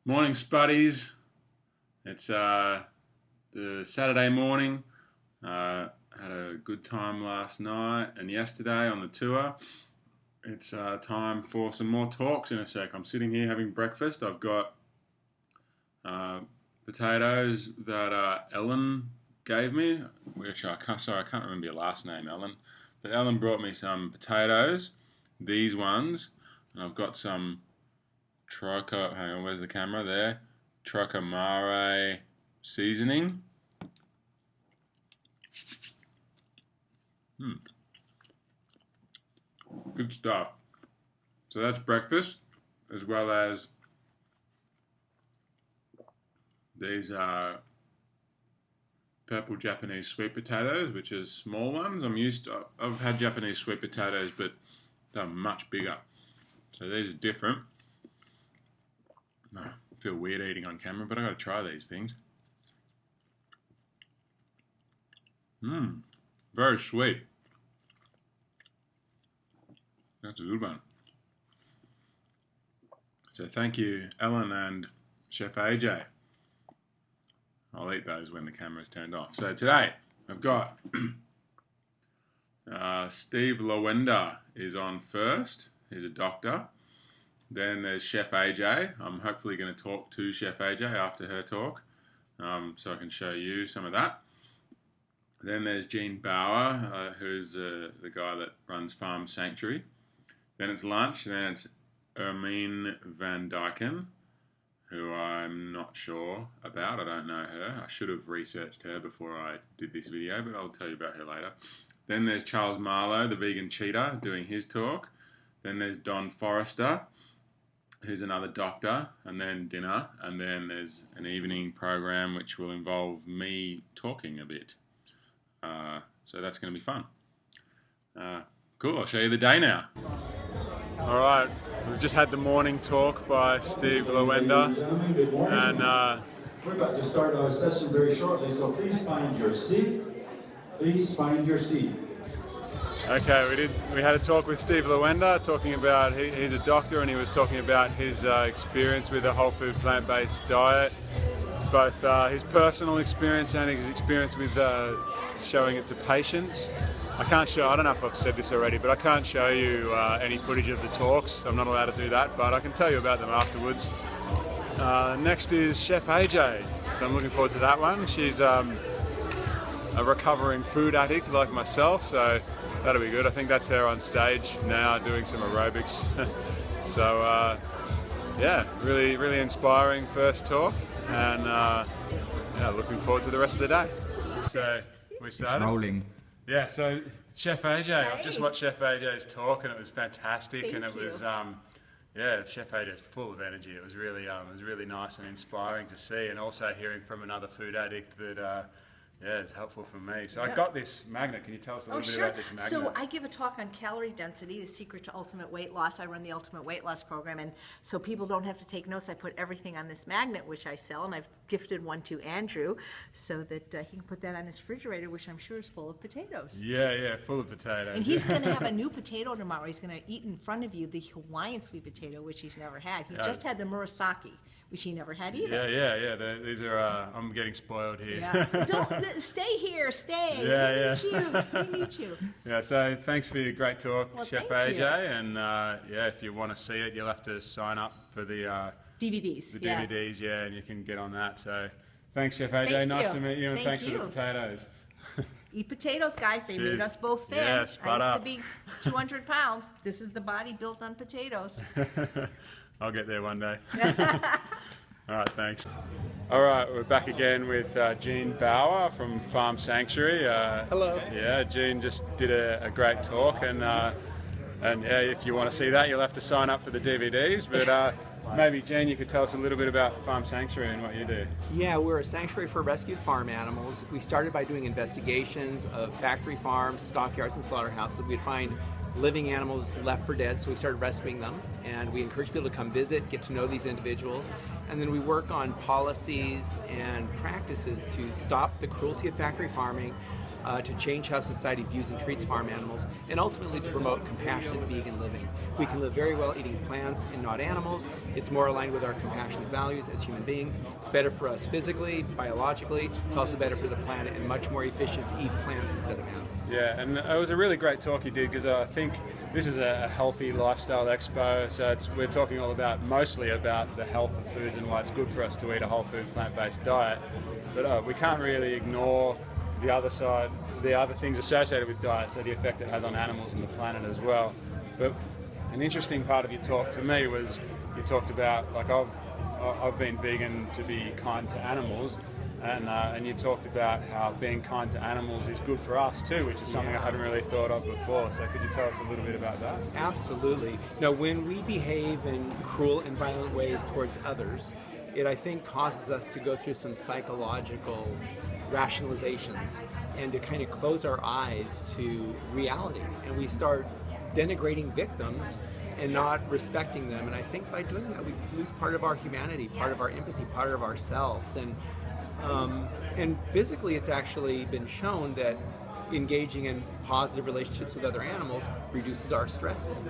Morning, Spuddies. It's the Saturday morning. Had a good time last night and yesterday on the tour. It's time for some more talks in a sec. I'm sitting here having breakfast. I've got potatoes that Ellen gave me. Which I can't remember your last name, Ellen. But Ellen brought me some potatoes, these ones, and I've got some hang on, where's the camera? There. Trocamare seasoning. Good stuff. So that's breakfast, as well as these purple Japanese sweet potatoes, which are small ones. I've had Japanese sweet potatoes, but they're much bigger. So these are different. I feel weird eating on camera, but I gotta try these things. Very sweet. That's a good one. So thank you, Ellen and Chef AJ. I'll eat those when the camera's turned off. So today I've got Steve Lowender is on first. He's a doctor. Then there's Chef AJ. I'm hopefully going to talk to Chef AJ after her talk, so I can show you some of that. Then there's Gene Bauer, who's the guy that runs Farm Sanctuary. Then it's lunch. Then it's Ermine Van Dyken, who I'm not sure about. I don't know her. I should have researched her before I did this video, but I'll tell you about her later. Then there's Charles Marlowe, the vegan cheater, doing his talk. Then there's Don Forrester, who's another doctor, and then dinner, and then there's an evening program which will involve me talking a bit. So that's going to be fun. Cool, I'll show you the day now. Alright, we've just had the morning talk by Steve Lowender, and we're about to start our session very shortly, so please find your seat. Please find your seat. Okay, we had a talk with Steve Lowender, talking about, he's a doctor, and he was talking about his experience with a whole food plant-based diet, both his personal experience and his experience with showing it to patients. I don't know if I've said this already, but I can't show you any footage of the talks. I'm not allowed to do that, but I can tell you about them afterwards. Next is Chef AJ, so I'm looking forward to that one. She's a recovering food addict like myself, so that'll be good. I think that's her on stage now doing some aerobics. So yeah, really inspiring first talk, and yeah, looking forward to the rest of the day. So we started. It's rolling. Yeah, so Chef AJ, I've just watched Chef AJ's talk and it was fantastic. Thank and it you. was yeah, Chef AJ's full of energy. It was really nice and inspiring to see, and also hearing from another food addict that yeah, it's helpful for me. So I got this magnet. Can you tell us a little bit about this magnet? So I give a talk on calorie density, the secret to ultimate weight loss. I run the ultimate weight loss program, and so people don't have to take notes. I put everything on this magnet, which I sell, and I've gifted one to Andrew so that he can put that on his refrigerator, which I'm sure is full of potatoes. Yeah, full of potatoes. And he's going to have a new potato tomorrow. He's going to eat in front of you the Hawaiian sweet potato, which he's never had. He just had the murasaki, which he never had either. Yeah. These are, I'm getting spoiled here. Yeah. Don't stay here. Stay. Yeah. We need you. Yeah. So thanks for your great talk, Well, Chef thank AJ. you. And yeah, if you want to see it, you'll have to sign up for the DVDs. DVDs. Yeah, and you can get on that. So thanks, Chef AJ. Thank Nice you. to meet you, and Thank thanks for you. the potatoes. Eat potatoes, guys. They Cheers. made us both thin. Yeah, I spud used up. to be 200 pounds. This is the body built on potatoes. I'll get there one day. All right, thanks. All right, we're back again with Gene Bauer from Farm Sanctuary. Hello. Yeah, Gene just did a great talk, and yeah, if you want to see that, you'll have to sign up for the DVDs. But maybe, Gene, you could tell us a little bit about Farm Sanctuary and what you do. Yeah, we're a sanctuary for rescued farm animals. We started by doing investigations of factory farms, stockyards, and slaughterhouses. We'd find living animals left for dead, so we started rescuing them, and we encourage people to come visit, get to know these individuals, and then we work on policies and practices to stop the cruelty of factory farming, to change how society views and treats farm animals, and ultimately to promote compassionate vegan living. We can live very well eating plants and not animals. It's more aligned with our compassionate values as human beings. It's better for us physically, biologically. It's also better for the planet and much more efficient to eat plants instead of animals. Yeah, and it was a really great talk you did, because I think this is a healthy lifestyle expo, so we're talking mostly about the health of foods and why it's good for us to eat a whole food plant-based diet. But we can't really ignore the other side, the other things associated with diet, so the effect it has on animals and the planet as well. But an interesting part of your talk to me was you talked about, like, I've been vegan to be kind to animals, and you talked about how being kind to animals is good for us too, which is something I hadn't really thought of before. So could you tell us a little bit about that? Absolutely. Now, when we behave in cruel and violent ways towards others, it, I think, causes us to go through some psychological rationalizations and to kind of close our eyes to reality. And we start denigrating victims and not respecting them. And I think by doing that, we lose part of our humanity, part of our empathy, part of ourselves. And physically, it's actually been shown that engaging in positive relationships with other animals reduces our stress.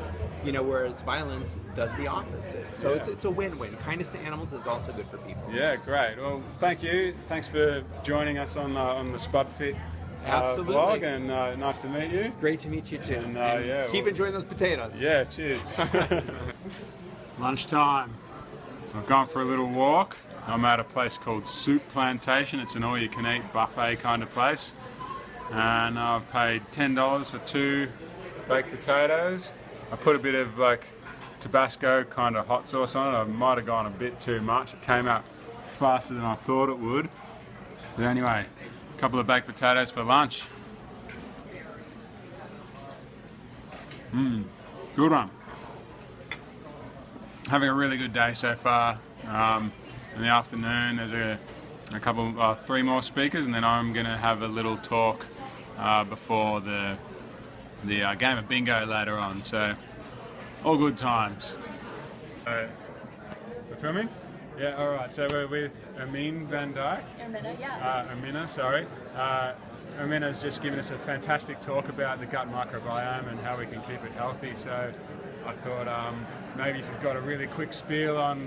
Whereas violence does the opposite. So it's a win-win. Kindness to animals is also good for people. Yeah, great. Well, thank you. Thanks for joining us on the Spud Fit Absolutely. vlog, and nice to meet you. Great to meet you too. And keep enjoying those potatoes. Yeah, cheers. Lunchtime. I've gone for a little walk. I'm at a place called Soup Plantation. It's an all-you-can-eat buffet kind of place. And I've paid $10 for 2 baked potatoes. I put a bit of Tabasco kind of hot sauce on it. I might have gone a bit too much. It came out faster than I thought it would. But anyway, a couple of baked potatoes for lunch. Good one. Having a really good day so far. In the afternoon, there's a couple, 3 more speakers, and then I'm going to have a little talk before the game of bingo later on. So, all good times. We're filming? Yeah, all right. So we're with Amin Van Dyke. Amina, yeah. Amina, sorry. Amina's just given us a fantastic talk about the gut microbiome and how we can keep it healthy. So I thought maybe if you've got a really quick spiel on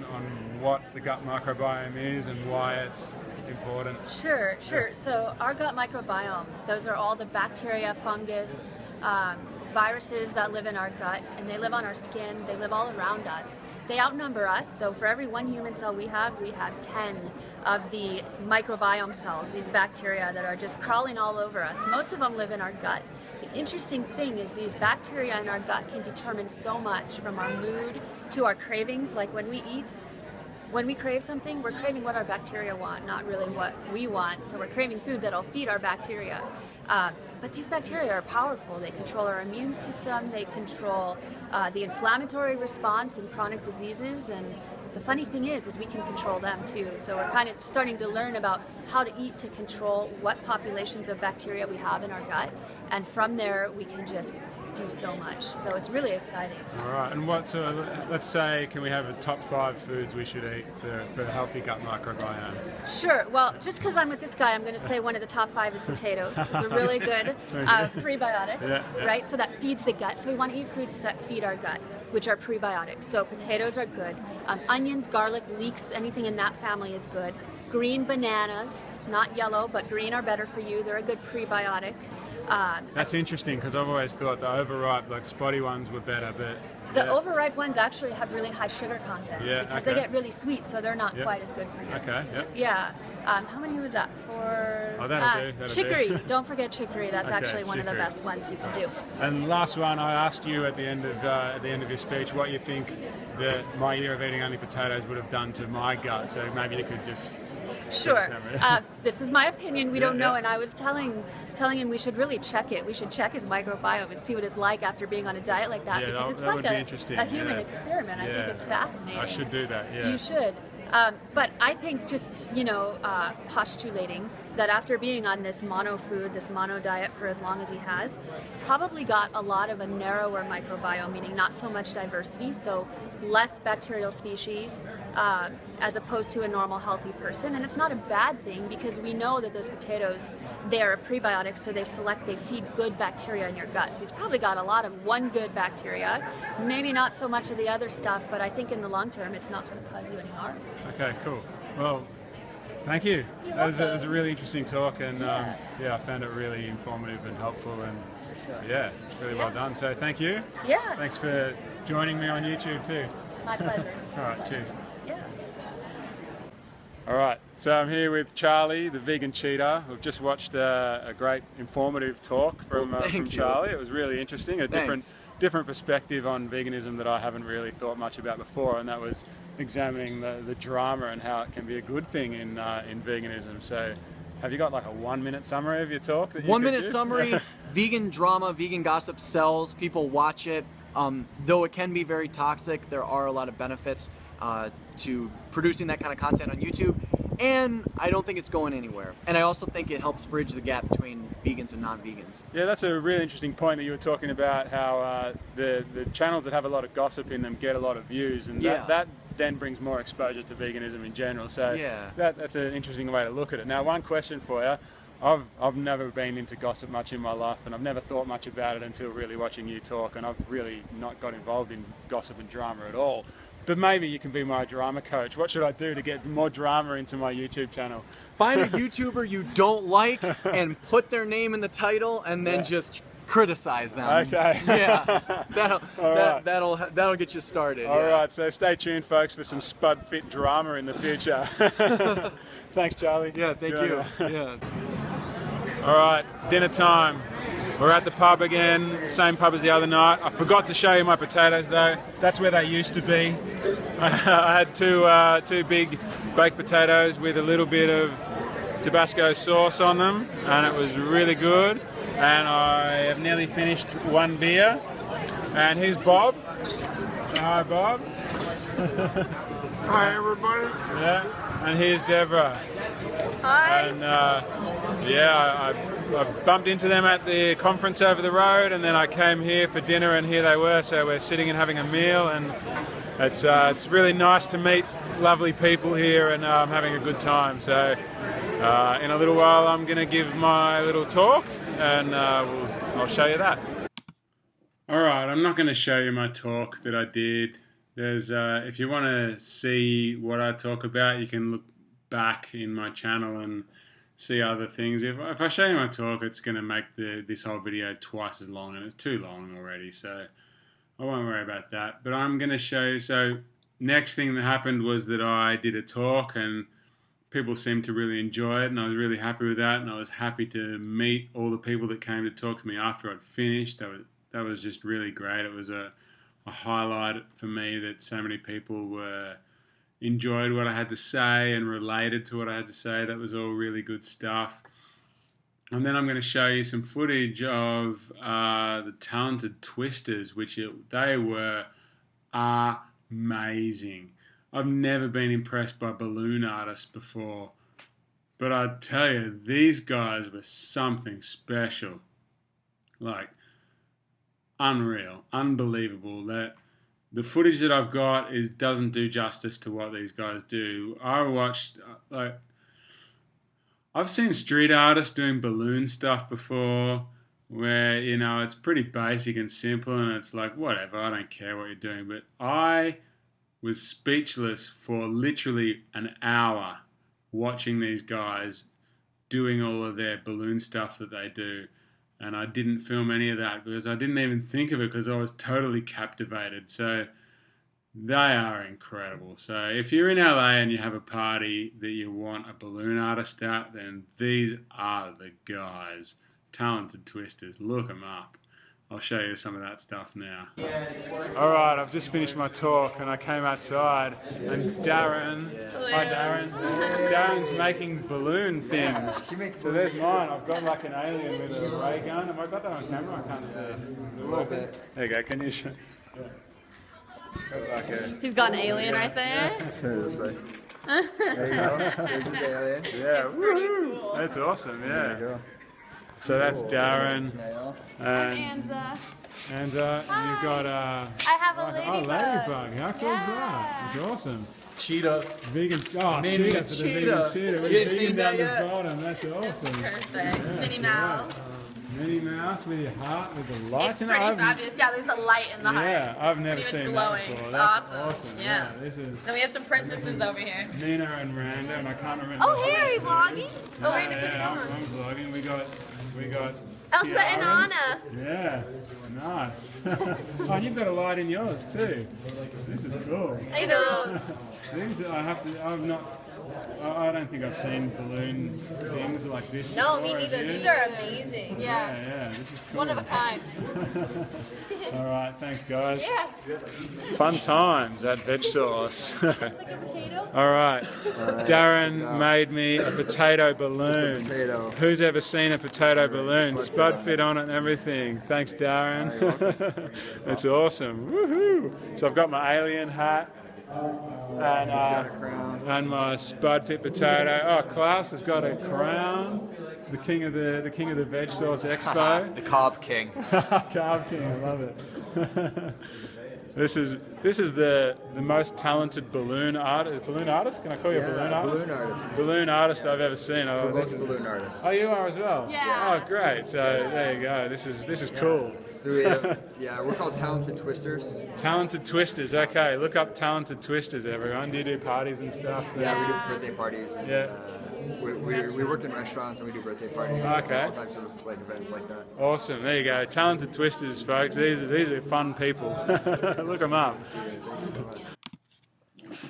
what the gut microbiome is and why it's important. Sure. So our gut microbiome, those are all the bacteria, fungus, viruses that live in our gut, and they live on our skin, they live all around us. They outnumber us, so for every 1 human cell we have 10 of the microbiome cells, these bacteria that are just crawling all over us. Most of them live in our gut. The interesting thing is these bacteria in our gut can determine so much, from our mood to our cravings. Like when we eat, when we crave something, we're craving what our bacteria want, not really what we want. So we're craving food that'll feed our bacteria. But these bacteria are powerful. They control our immune system, they control the inflammatory response in chronic diseases, and the funny thing is we can control them too. So we're kind of starting to learn about how to eat to control what populations of bacteria we have in our gut, and from there we can just do so much. So it's really exciting. All right, and let's say, can we have a top 5 foods we should eat for a healthy gut microbiome? Sure. Well, just because I'm with this guy, I'm going to say one of the top 5 is potatoes. It's a really good prebiotic, right? So that feeds the gut. So we want to eat foods that feed our gut, which are prebiotics. So potatoes are good. Onions, garlic, leeks, anything in that family is good. Green bananas, not yellow, but green are better for you. They're a good prebiotic. That's interesting, because I've always thought the overripe, like spotty ones, were better, but the overripe ones actually have really high sugar content because they get really sweet, so they're not quite as good for you. Okay. Yep. Yeah. How many was that for? Oh, that'll do. Chicory. Don't forget chicory. That's actually one of the best ones you can do. And last one, I asked you at the end of your speech what you think that my year of eating only potatoes would have done to my gut. So maybe you could just. Sure. This is my opinion. We don't know, and I was telling him we should really check it. We should check his microbiome and see what it's like after being on a diet like that, because it's like a human experiment. I think it's fascinating. I should do that. Yeah. You should. But I think just postulating that after being on this mono food, this mono diet for as long as he has, probably got a lot of a narrower microbiome, meaning not so much diversity, so less bacterial species as opposed to a normal healthy person. And it's not a bad thing, because we know that those potatoes, they are a prebiotic, so they feed good bacteria in your gut. So he's probably got a lot of one good bacteria, maybe not so much of the other stuff, but I think in the long term it's not going to cause you any harm. Okay, cool. Well, thank you. That was a really interesting talk, and yeah, I found it really informative and helpful, and yeah, really well done. So thank you. Yeah. Thanks for joining me on YouTube too. My pleasure. All right, cheers. Yeah. All right, so I'm here with Charlie, the vegan cheater. We've just watched a great informative talk from Charlie. It was really interesting, a different perspective on veganism that I haven't really thought much about before, and that was examining the drama and how it can be a good thing in veganism. So have you got like a 1-minute summary of your talk? 1-minute summary. Vegan drama, vegan gossip sells, people watch it. Though it can be very toxic, there are a lot of benefits to producing that kind of content on YouTube, and I don't think it's going anywhere. And I also think it helps bridge the gap between vegans and non-vegans. Yeah, that's a really interesting point that you were talking about, how the channels that have a lot of gossip in them get a lot of views, and that then brings more exposure to veganism in general. So that's an interesting way to look at it. Now, one question for you. I've never been into gossip much in my life, and I've never thought much about it until really watching you talk, and I've really not got involved in gossip and drama at all. But maybe you can be my drama coach. What should I do to get more drama into my YouTube channel? Find a YouTuber you don't like and put their name in the title, and then just criticize them. Okay. Yeah, that'll get you started. All right, so stay tuned, folks, for some Spud Fit drama in the future. Thanks, Charlie. Yeah, thank you. Yeah. All right, dinner time. We're at the pub again, same pub as the other night. I forgot to show you my potatoes though. That's where they used to be. I had two big baked potatoes with a little bit of Tabasco sauce on them, and it was really good. And I have nearly finished one beer. And here's Bob. Say hi, Bob. Hi, everybody. Yeah. And here's Deborah. Hi. And yeah, I bumped into them at the conference over the road, and then I came here for dinner, and here they were. So we're sitting and having a meal, and it's really nice to meet lovely people here, and having a good time. So in a little while, I'm going to give my little talk, and I'll show you that. All right, I'm not going to show you my talk that I did. There's if you want to see what I talk about, you can look back in my channel and see other things. If I show you my talk, it's going to make this whole video twice as long, and it's too long already, so I won't worry about that. But I'm going to show you. So next thing that happened was that I did a talk, and people seemed to really enjoy it, and I was really happy with that, and I was happy to meet all the people that came to talk to me after I'd finished. That was just really great. It was a highlight for me that so many people enjoyed what I had to say and related to what I had to say. That was all really good stuff. And then I'm going to show you some footage of the Talented Twisters, which they were amazing. I've never been impressed by balloon artists before, but I tell you, these guys were something special. Like, unreal, unbelievable. That the footage that I've got doesn't do justice to what these guys do. I watched, I've seen street artists doing balloon stuff before, where, you know, it's pretty basic and simple, and it's like, whatever, I don't care what you're doing. But I was speechless for literally an hour watching these guys doing all of their balloon stuff that they do. And I didn't film any of that because I didn't even think of it, because I was totally captivated. So they are incredible. So if you're in LA and you have a party that you want a balloon artist at, then these are the guys. Talented Twisters. Look them up. I'll show you some of that stuff now. Alright, I've just finished my talk and I came outside, and Darren, hi Darren, Darren's making balloon things. So there's mine. I've got like an alien with a ray gun. Have I got that on camera? I can't see. A little bit. There you go, can you show? Yeah. He's got an alien right there. There you go. There's his alien. Yeah, It's pretty cool. that's awesome. There Yeah. you go. So that's Cool. Darren Snail. and Anza. and you've got I have a ladybug. How cool is that? It's awesome. Cheetah. Vegan. Oh, Mini cheetah for the vegan cheetah. cheetah. You With didn't the see vegan that down yet? the bottom. That's awesome. Perfect. Minnie Mouse. Minnie Mouse with your heart with the lights It's in it. pretty I've- fabulous. Yeah, there's a light in the heart. Yeah, I've never Pretty much seen glowing. that before. That's Awesome. awesome. Yeah. This is Then we have some princesses over here. Nina and Randa, and I can't remember. Oh, hey, are you vlogging? Oh, wait, Yeah, I'm vlogging. We got Elsa and tiaras. Anna. Yeah, nice. Oh, and you've got a light in yours too. This is cool. I know. These I don't think I've seen balloon things like this. No, before, me neither. have you? These are amazing. Yeah, yeah, this is cool. One of a kind. All right, thanks guys. Yeah. Fun times at Vegsource. Like a potato. All right, Darren made me a potato balloon. Potato. Who's ever seen a potato balloon? Spud Fit on it and everything. Thanks, Darren. It's awesome. Woohoo! So I've got my alien hat and my Spud Fit potato. Oh, Klaus has got a crown. The king of the Vegsource Expo. The Cobb King. Carb King, I love it. This is the most talented balloon artist. Balloon artist? Can I call you a balloon artist? Balloon artist. Balloon artist I've ever seen. We're both balloon artists. Oh, you are as well. Yeah. Oh, great. So there you go. This is cool. So we're called Talented Twisters. Talented Twisters. Okay, look up Talented Twisters, everyone. Do you do parties and stuff? Yeah, we do birthday parties. And, Yeah. we work in restaurants and we do birthday parties. Okay. All types of like events like that. Awesome. There you go. Talented Twisters, folks. These are fun people. Look them up.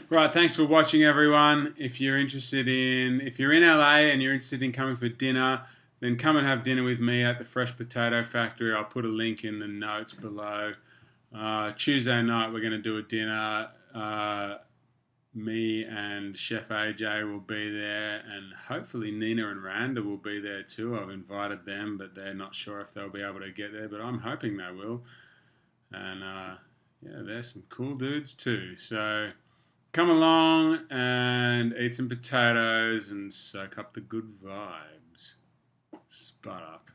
Right, thanks for watching, everyone. If you're in LA and you're interested in coming for dinner, then come and have dinner with me at the Fresh Potato Factory. I'll put a link in the notes below. Tuesday night we're going to do a dinner. Me and Chef AJ will be there, and hopefully Nina and Randa will be there too. I've invited them, but they're not sure if they'll be able to get there, but I'm hoping they will. And yeah, there's some cool dudes too. So come along and eat some potatoes and soak up the good vibes. Spud up.